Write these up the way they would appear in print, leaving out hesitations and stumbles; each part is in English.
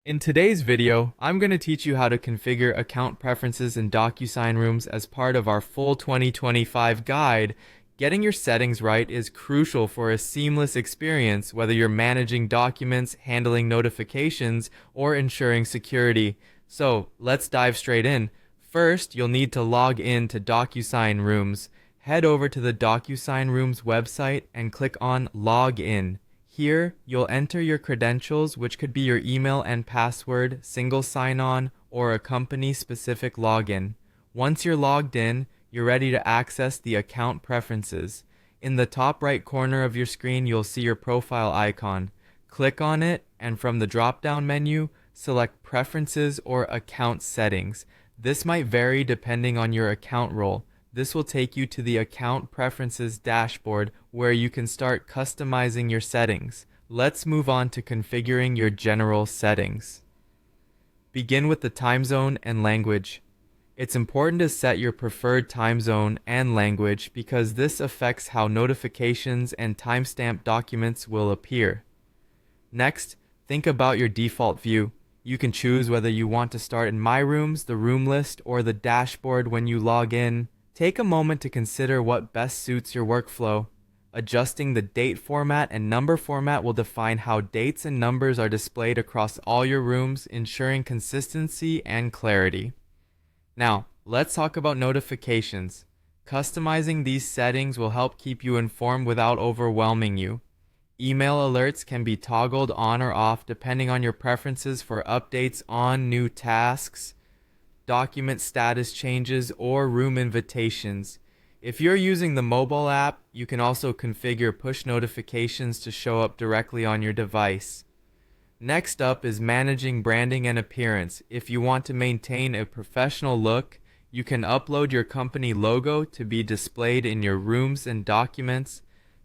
In today's video, I'm going to teach you how to configure account preferences in DocuSign rooms as part of our full 2025 guide. Getting your settings right is crucial for a seamless experience, whether you're managing documents, handling notifications, or ensuring security. So let's dive straight in. First, you'll need to log in to DocuSign rooms. Head over to the DocuSign rooms website and click on Login. Here, you'll enter your credentials, which could be your email and password, single sign-on, or a company-specific login. Once you're logged in, you're ready to access the account preferences. In the top right corner of your screen, you'll see your profile icon. Click on it, and from the drop-down menu, select Preferences or Account Settings. This might vary depending on your account role. This will take you to the Account Preferences dashboard where you can start customizing your settings. Let's move on to configuring your general settings. Begin with the time zone and language. It's important to set your preferred time zone and language because this affects how notifications and timestamp documents will appear. Next, think about your default view. You can choose whether you want to start in My Rooms, the room list, or the dashboard when you log in. Take a moment to consider what best suits your workflow. Adjusting the date format and number format will define how dates and numbers are displayed across all your rooms, ensuring consistency and clarity. Now, let's talk about notifications. Customizing these settings will help keep you informed without overwhelming you. Email alerts can be toggled on or off depending on your preferences for updates on new tasks, document status changes, or room invitations. If you're using the mobile app, you can also configure push notifications to show up directly on your device. Next up is managing branding and appearance. If you want to maintain a professional look, you can upload your company logo to be displayed in your rooms and documents.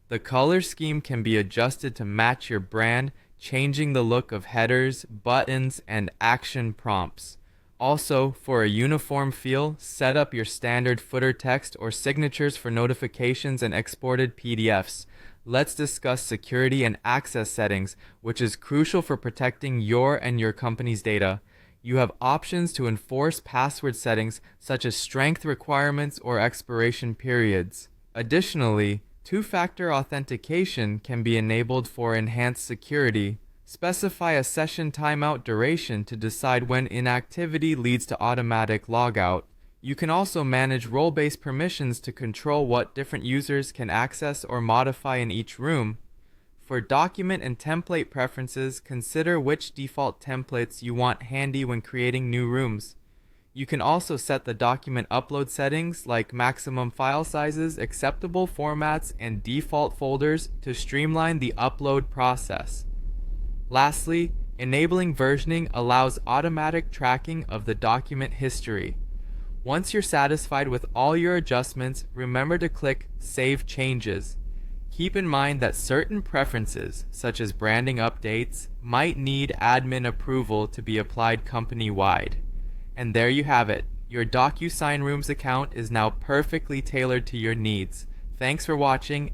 The color scheme can be adjusted to match your brand, changing the look of headers, buttons, and action prompts. Also, for a uniform feel, set up your standard footer text or signatures for notifications and exported PDFs. Let's discuss security and access settings, which is crucial for protecting your and your company's data. You have options to enforce password settings such as strength requirements or expiration periods. Additionally, two-factor authentication can be enabled for enhanced security. Specify a session timeout duration to decide when inactivity leads to automatic logout. You can also manage role-based permissions to control what different users can access or modify in each room. For document and template preferences, consider which default templates you want handy when creating new rooms. You can also set the document upload settings like maximum file sizes, acceptable formats, and default folders to streamline the upload process. Lastly, enabling versioning allows automatic tracking of the document history. Once you're satisfied with all your adjustments, remember to click Save Changes. Keep in mind that certain preferences, such as branding updates, might need admin approval to be applied company-wide. And there you have it. Your DocuSign Rooms account is now perfectly tailored to your needs. Thanks for watching.